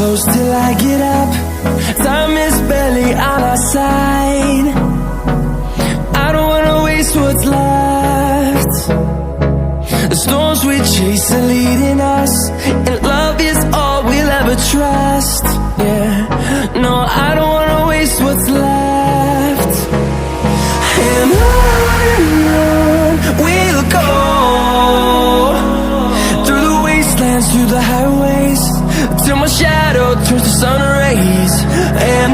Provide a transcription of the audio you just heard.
close till I get up. Time is barely on our side. I don't wanna waste what's left. The storms we chase are leading us, and love is all we'll ever trust. Yeah, no, I don't wanna waste what's left. And on we'll go, through the wastelands, through the highways, till my shadow turns to sun rays. And